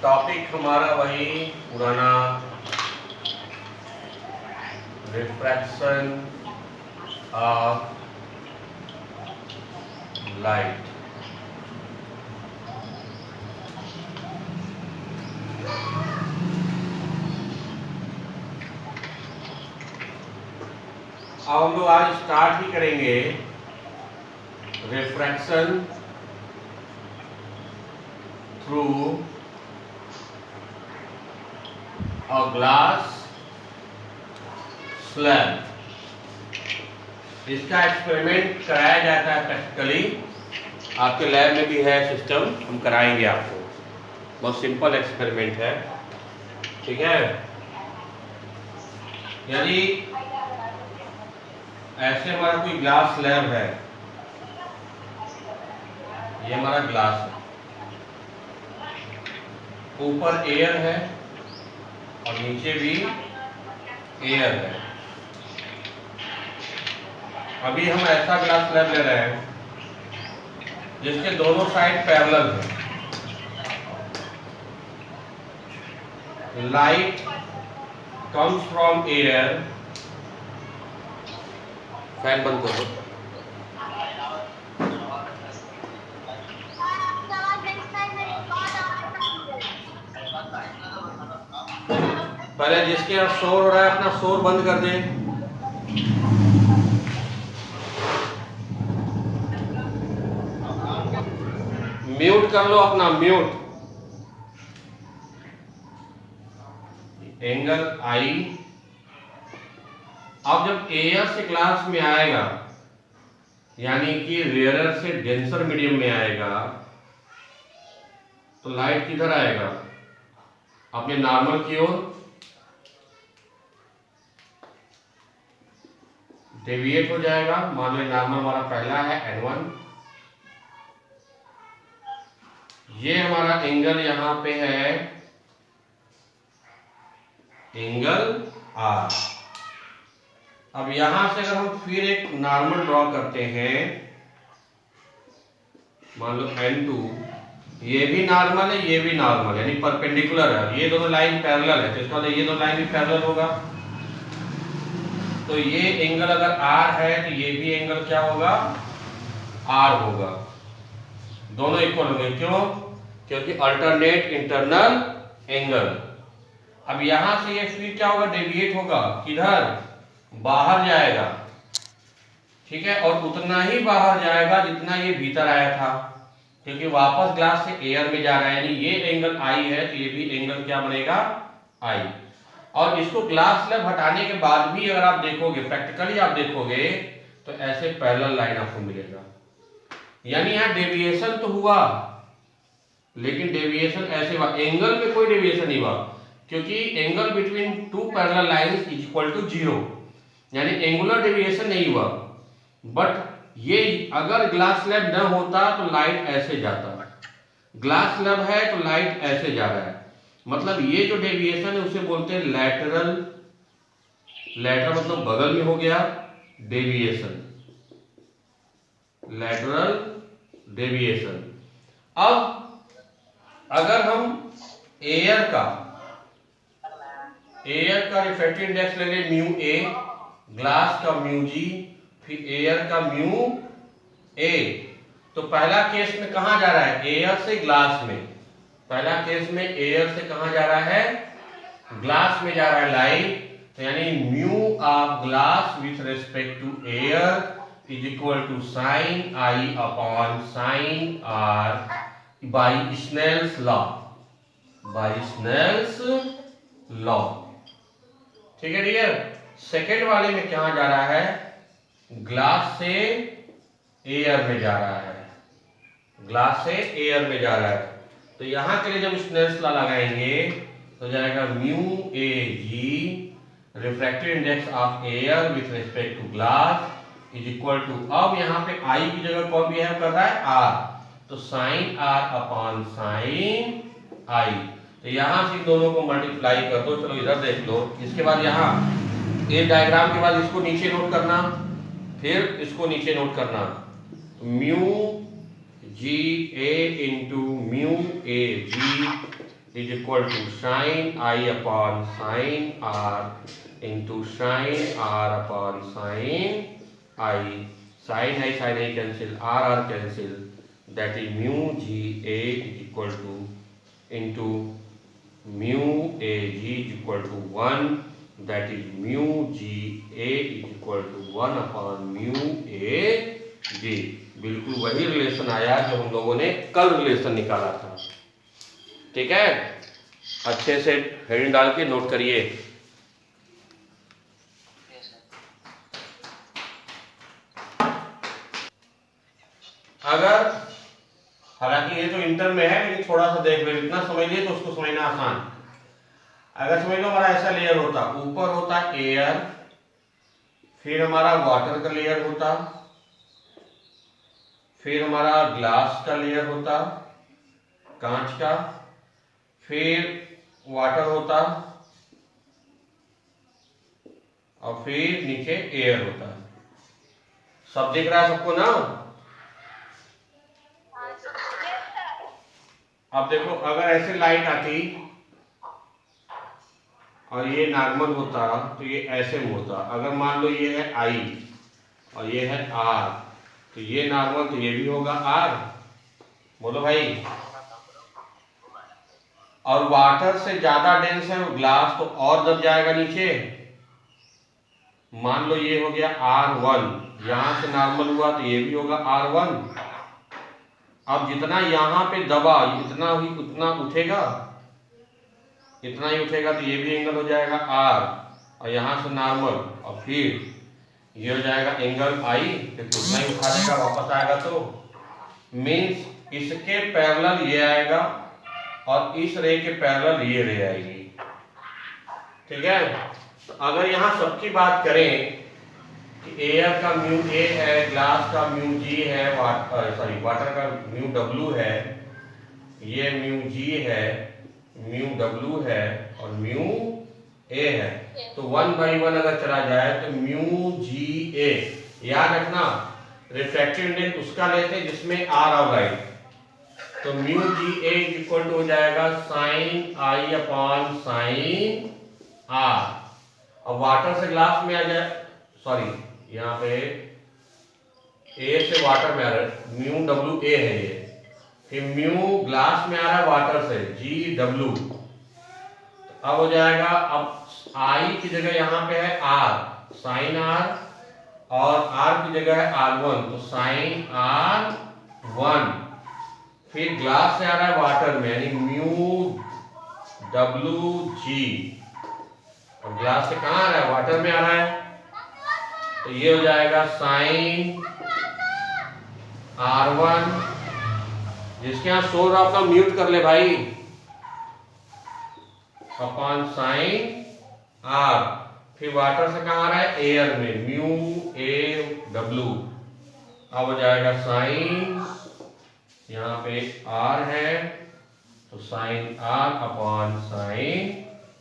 Topic हमारा वही पुराना, रिफ्रैक्शन ऑफ लाइट। अब हम लोग आज स्टार्ट ही करेंगे refraction through a glass slab. इसका एक्सपेरिमेंट कराया जाता है प्रैक्टिकली, आपके लैब में भी है सिस्टम, हम कराएंगे आपको। बहुत सिंपल एक्सपेरिमेंट है, ठीक है। यदि ऐसे हमारा कोई ग्लास स्लैब है, ये हमारा ग्लास है, ऊपर एयर है और नीचे भी एयर है। अभी हम ऐसा ग्लास स्लैब ले रहे हैं जिसके दोनों साइड पैरेलल है। Light comes from air, fan बंद करो। पहले जिसके यहाँ शोर हो रहा है अपना शोर बंद कर दे। म्यूट कर लो अपना, म्यूट। एंगल आई अब जब एयर से ग्लास में आएगा, यानी कि रेयरर से डेंसर मीडियम में आएगा, तो लाइट किधर आएगा? अपने नॉर्मल की ओर डेविएट हो जाएगा। मान लो नॉर्मल हमारा पहला है N1, ये हमारा एंगल यहां पे है एंगल R। अब यहां से अगर हम फिर एक नॉर्मल ड्रॉ करते हैं, मान लो N2, ये भी नॉर्मल है, ये भी नॉर्मल है, यानी परपेंडिकुलर है, ये दोनों लाइन पैरेलल है, तो इसका मतलब ये दोनों लाइन भी पैरेलल होगा। तो ये एंगल अगर R है तो ये भी एंगल क्या होगा? R होगा। दोनों इक्वल होंगे, क्यों? क्योंकि अल्टरनेट इंटरनल एंगल। अब यहां से ये फिर क्या होगा? डेविएट होगा, किधर? बाहर जाएगा, ठीक है। और उतना ही बाहर जाएगा जितना ये भीतर आया था, क्योंकि वापस ग्लास से एयर में जा रहा है, यानी ये एंगल I है तो ये भी एंगल क्या बनेगा? I। और इसको ग्लास स्लैब हटाने के बाद भी अगर आप देखोगे, प्रैक्टिकली आप देखोगे, तो ऐसे पैरेलल लाइन आपको मिलेगा। यानी यहाँ डेविएशन तो हुआ, लेकिन डेविएशन ऐसे हुआ, एंगल में कोई डेविएशन नहीं हुआ, क्योंकि angle between two parallel lines is equal to 0, यानी एंगुलर डेविएशन नहीं हुआ। बट ये अगर ग्लास स्लैब न होता तो लाइट ऐसे जाता, ग्लास स्लैब है तो लाइट ऐसे जा रहा है, मतलब ये जो डेविएशन है उसे बोलते हैं लैटरल। लैटरल मतलब बगल में हो गया डेविएशन, लैटरल डेविएशन। अब अगर हम एयर का रिफ्रैक्टिव इंडेक्स ले लें म्यू ए, ग्लास का म्यू जी, फिर एयर का म्यू ए, तो पहला केस में कहां जा रहा है? एयर से ग्लास में। पहला केस में एयर से कहां जा रहा है? ग्लास में जा रहा है लाइट, तो यानी mu of glass with respect to air is equal to sine I upon sine r by Snell's law, by Snell's law, ठीक है डियर। सेकेंड वाले में कहां जा रहा है? ग्लास से एयर में जा रहा है, ग्लास से एयर में जा रहा है, तो यहां के लिए जब स्नेल्स लॉ लगाएंगे तो जाएगा mu A g refractive index of air with respect to glass is equal to, अब यहां पे आई की जगह कौन बिहेव कर रहा है? आर, तो साइन आर अपॉन साइन आई, तो यहां से दोनों को मल्टीप्लाई कर दो। चलो इधर देख लो, इसके बाद यहां एक डायग्राम के बाद इसको नीचे नोट करना, फिर इसको नीचे नोट करना, mu ji A into mu A G is equal to sine I upon sine R into sine R upon sine I. Sine I cancel, R cancel, that is mu ji A is equal to into mu A G is equal to 1, that is mu ji A is equal to 1 upon mu A G. बिल्कुल वही relation आया जो हम लोगों ने कल relation निकाला था। ठीक है, अच्छे से हेडिंग डाल के नोट करिए। अगर हालांकि ये तो इंटर में है लेकिन थोड़ा सा देख लो, इतना समझ लिए तो उसको समझना आसान। अगर समझ लो हमारा ऐसा लेयर होता, ऊपर होता एयर, फिर हमारा वाटर का लेयर होता, फिर हमारा ग्लास का लेयर होता कांच का, फिर वाटर होता और फिर नीचे एयर होता। सब दिख रहा है सबको ना? अब देखो, अगर ऐसे लाइट आती और ये नॉर्मल होता तो ये ऐसे होता। अगर मान लो ये है आई और ये है आर, तो ये नॉर्मल तो ये भी होगा आर। बोलो भाई। और वाटर से ज्यादा डेंस है ग्लास, तो और दब जाएगा नीचे। मान लो ये हो गया R1, यहां से नॉर्मल हुआ तो ये भी होगा R1। अब जितना यहाँ पे दबा इतना ही उतना उठेगा, इतना ही उठेगा, तो ये भी एंगल हो जाएगा R, और यहाँ से नॉर्मल और फिर ये हो जाएगा एंगल I, फिर उतना ही उठा देगा, वापस आएगा। तो मीन्स इसके पैरेलल ये आएगा और इस रे के पैरेलल ये रे आएगी। ठीक है, तो अगर यहाँ सबकी बात करें कि एयर का म्यू ए है, ग्लास का म्यू जी है, वाटर का म्यू डब्लू है, ये म्यू जी है, म्यू डब्लू है और म्यू ए है, तो 1 by 1 अगर चला जाए तो म्यू जी ए, याद रखना रिफ्रैक्टिव इंडेक्स उसका लेते हैं जिसमें आर और राइट। तो mu ji a equal to हो जाएगा साइन आई अपॉन साइन आर। और वाटर से ग्लास में आ जाए, सॉरी यहाँ पे ए से वाटर में आ रहा है, म्यू डब्ल्यू ए है ये, फिर म्यू ग्लास में आ रहा है वाटर से जी डब्ल्यू। अब हो जाएगा, अब आई की जगह यहाँ पे है आर, साइन आर, और आर की जगह है R1, तो साइन R1। फिर ग्लास से आ रहा है वाटर में, यानी म्यू डब्ल्यू जी, और ग्लास से कहाँ आ रहा है, वाटर में आ रहा है, तो ये हो जाएगा साइन R1, जिसके यहाँ शोर आपका म्यूट कर ले भाई, अपॉन साइन आर। फिर वाटर से कहाँ आ रहा है, एयर में, म्यू ए डब्ल्यू। अब हो जाएगा साइन, यहाँ पे आर है तो साइन आर अपॉन साइन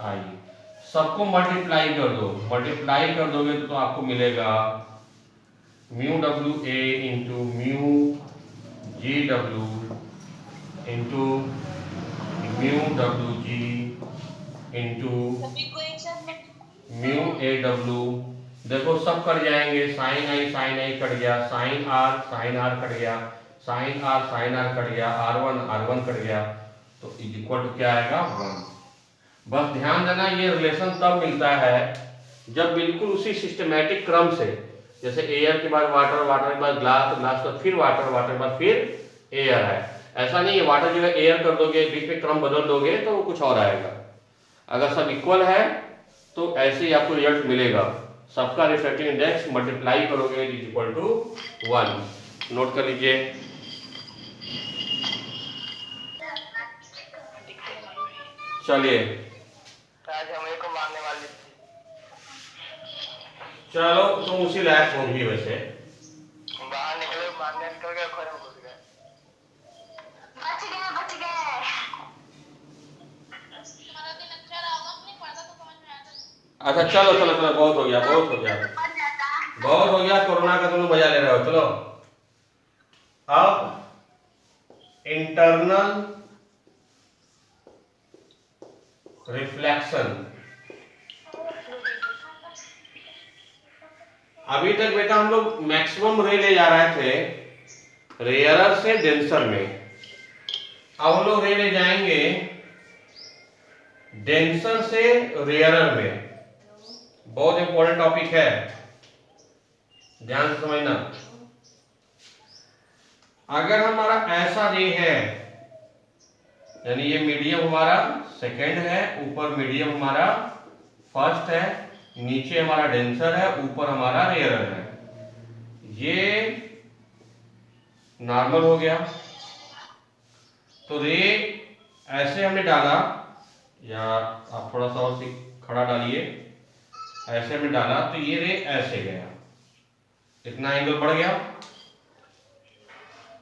आई। सबको मल्टीप्लाई कर दो, मल्टीप्लाई कर दोगे तो आपको मिलेगा mu W A into mu G W into mu W G into mu A W. देखो सब कट जाएंगे, साइन आई कट गया, साइन आर कट गया, साइन आर कट गया, R1 कट गया, तो इक्वल टू क्या आएगा 1। बस ध्यान देना, ये रिलेशन तब मिलता है जब बिल्कुल उसी सिस्टमैटिक क्रम से, जैसे एयर के बाद वाटर, वाटर के बाद ग्लास, ग्लास के बाद फिर वाटर, वाटर के बाद फिर एयर है। ऐसा नहीं है वाटर जो है एयर कर दोगे, बीच में क्रम बदल दोगे तो कुछ और आएगा। अगर सब इक्वल है तो ऐसे ही आपको रिजल्ट मिलेगा। सबका रिफ्रैक्टिव इंडेक्स मल्टीप्लाई करोगे इज इक्वल टू 1। नोट कर लीजिए। चलिए, चलो तुम उसी लायक होंगी वैसे। बाहर निकले, मारने निकल गए, खोए में घुस गए। बच गए। तुम्हारा दिन अच्छा रहा होगा, नहीं पढ़ता तो समझ में आता। अच्छा चलो चलो चलो, बहुत हो गया, बहुत हो गया, बहुत हो गया। कोरोना का तुम लोग मजा ले रहे हो। चलो अब इंटरनल रिफ्लेक्शन। अभी तक बेटा हम लोग मैक्सिमम रे ले जा रहे थे रेयरर से डेंसर में, अब हम लोग रे ले जाएंगे डेंसर से रेयरर में। बहुत इंपॉर्टेंट टॉपिक है, ध्यान से समझना। अगर हमारा ऐसा रे है, यानी ये मीडियम हमारा सेकंड है, ऊपर मीडियम हमारा फर्स्ट है, नीचे हमारा डेंसर है, ऊपर हमारा रेयरर है। ये नॉर्मल हो गया। तो रे ऐसे हमने डाला, या आप थोड़ा सा और खड़ा डालिए, ऐसे हमने डाला तो ये रे ऐसे गया, इतना एंगल बढ़ गया।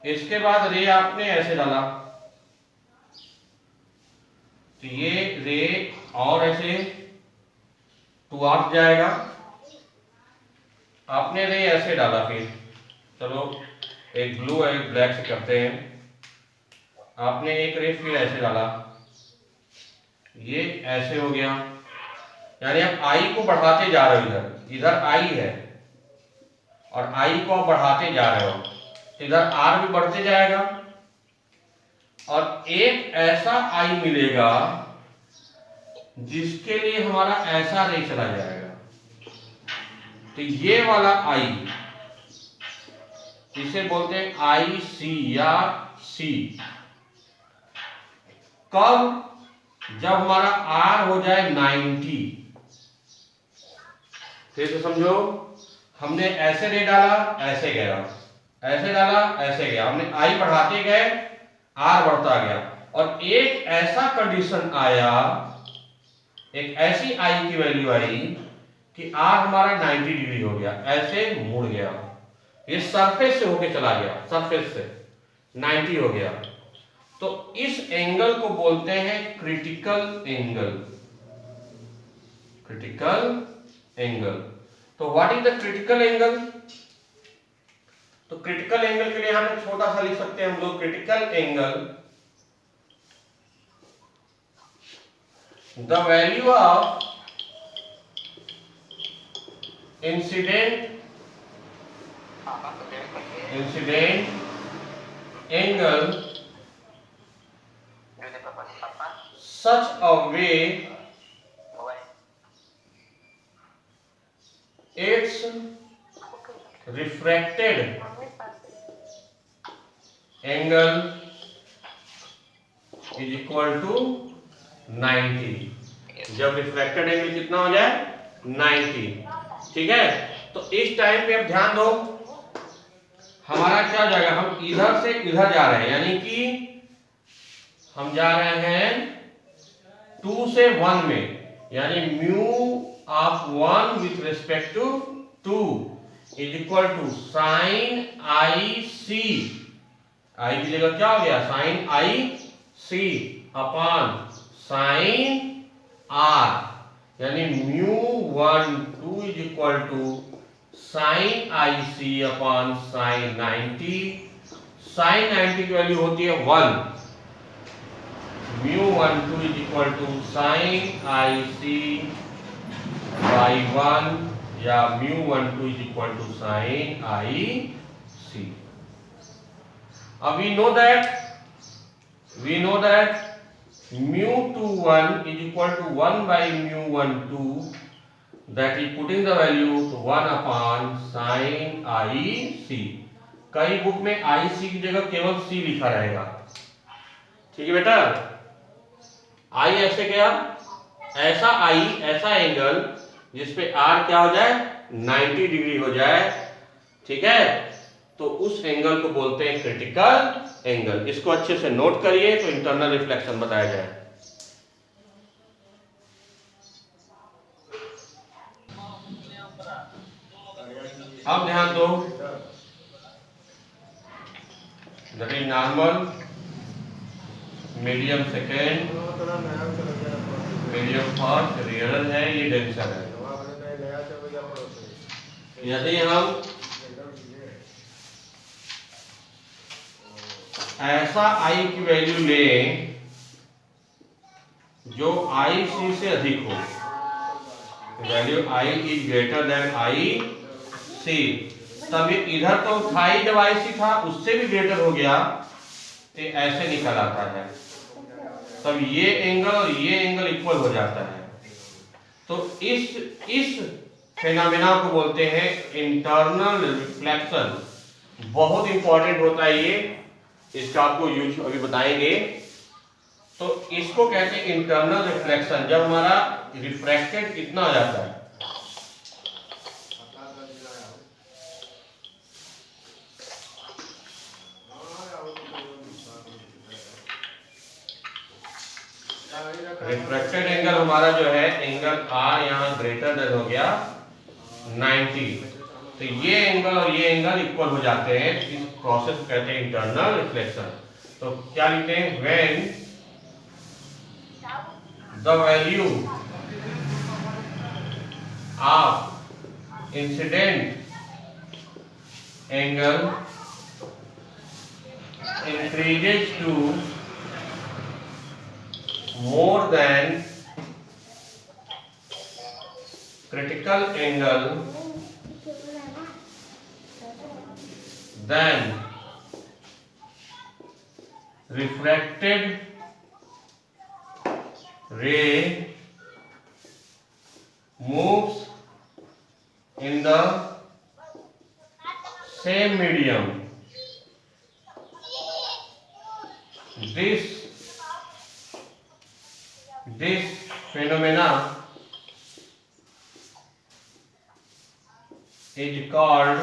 इसके बाद रे आपने ऐसे डाला तो ये रे और ऐसे टुवर्ड्स जाएगा। आपने रे ऐसे डाला, फिर चलो एक ब्लू और एक ब्लैक से करते हैं। आपने एक रे फिर ऐसे डाला, ये ऐसे हो गया, यानी आप आई को बढ़ाते जा रहे हो। इधर इधर आई है और आई को आप बढ़ाते जा रहे हो, इधर आर भी बढ़ते जाएगा और एक ऐसा आई मिलेगा जिसके लिए हमारा ऐसा रे चला जाएगा। तो ये वाला आई, इसे बोलते हैं आई सी या सी। कब? जब हमारा आर हो जाए 90। फिर तो समझो, हमने ऐसे रे डाला, ऐसे गया, ऐसे डाला, ऐसे गया, हमने आई बढ़ाते गए, आर बढ़ता गया, और एक ऐसा कंडीशन आया, एक ऐसी आई की वैल्यू आई कि आर हमारा 90 डिग्री हो गया, ऐसे मुड़ गया, ये सरफेस से होके चला गया, सरफेस से 90 हो गया। तो इस एंगल को बोलते हैं क्रिटिकल एंगल। Critical angle. तो what is the critical angle? तो क्रिटिकल एंगल के लिए हम छोटा सा लिख सकते हैं हम लोग, critical angle the value of incident angle such a way its refracted angle is equal to 90। जब रिफ्रैक्टेड एंगल कितना हो जाए? 90। ठीक है, तो इस टाइम पे अब ध्यान दो, हमारा क्या हो जाएगा, हम इधर से इधर जा रहे हैं, यानी कि हम जा रहे हैं 2 से 1 में, यानी mu of 1 with respect to 2 is equal to sine I C. I की जगह क्या हो गया? Sine I C upon sine R, यानी mu 1 2 is equal to sine I C upon sine 90। Sine 90 की वैल्यू होती है 1, mu 1 2 is equal to sine I C by 1, या mu 1 2 is equal to sine I सी। अब we know that mu 2 1 is equal to 1 by mu 1 2, that is putting the value to 1 upon sin I c। कई book में आई सी की जगह केवल सी लिखा रहेगा, ठीक है बेटा। आई ऐसे गया, ऐसा आई, ऐसा एंगल जिसपे आर क्या हो जाए? 90 डिग्री हो जाए, ठीक है, तो उस एंगल को बोलते हैं क्रिटिकल एंगल। इसको अच्छे से नोट करिए तो इंटरनल रिफ्लेक्शन बताया जाए। अब ध्यान दो, that is normal, medium second, medium first, real है, ये डेंसर है। यदि हम ऐसा आई की वैल्यू लें जो आई सी से अधिक हो, value I is greater than I C, तब ये इधर तो था ही जब आई सी था, उससे भी ग्रेटर हो गया तो ऐसे निकल आता है, तब ये एंगल और ये एंगल इक्वल हो जाता है। तो इस फेनोमेना को बोलते हैं इंटरनल रिफ्लेक्शन। बहुत इंपॉर्टेंट होता है ये, इसका आपको यूज अभी बताएंगे। तो इसको कहते हैं इंटरनल रिफ्लेक्शन, जब हमारा रिफ्रैक्टेड कितना आ जाता है, रिफ्रैक्टेड एंगल हमारा जो है एंगल आर यहाँ ग्रेटर देन हो गया 90, तो ये एंगल और ये एंगल इक्वल हो जाते हैं, इस प्रोसेस को कहते हैं इंटरनल रिफ्लेक्शन। तो क्या लिखते हैं, when the value of incident angle increases to more than critical angle, then refracted ray moves in the same medium. This phenomena is called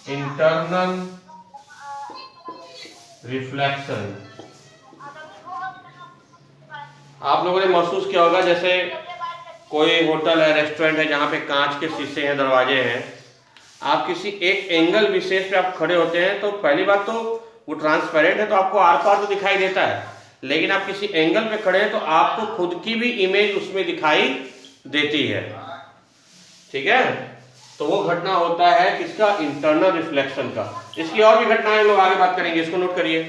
internal reflection. आप लोगों ने महसूस किया होगा, जैसे कोई होटल है, रेस्टोरेंट है, जहाँ पे कांच के शीशे हैं, दरवाजे हैं, आप किसी एक एंगल विशेष पे आप खड़े होते हैं तो पहली बात तो वो ट्रांसपेरेंट है, तो आपको आर पार तो दिखाई देता है, लेकिन आप किसी एंगल पे खड़े हैं तो आपको खुद की भी इमेज उसमें दिखाई देती है। ठीक है, तो वो घटना होता है किसका, इंटरनल रिफ्लेक्शन का। इसकी और भी घटनाएं हम लोग आगे बात करेंगे, इसको नोट करिए।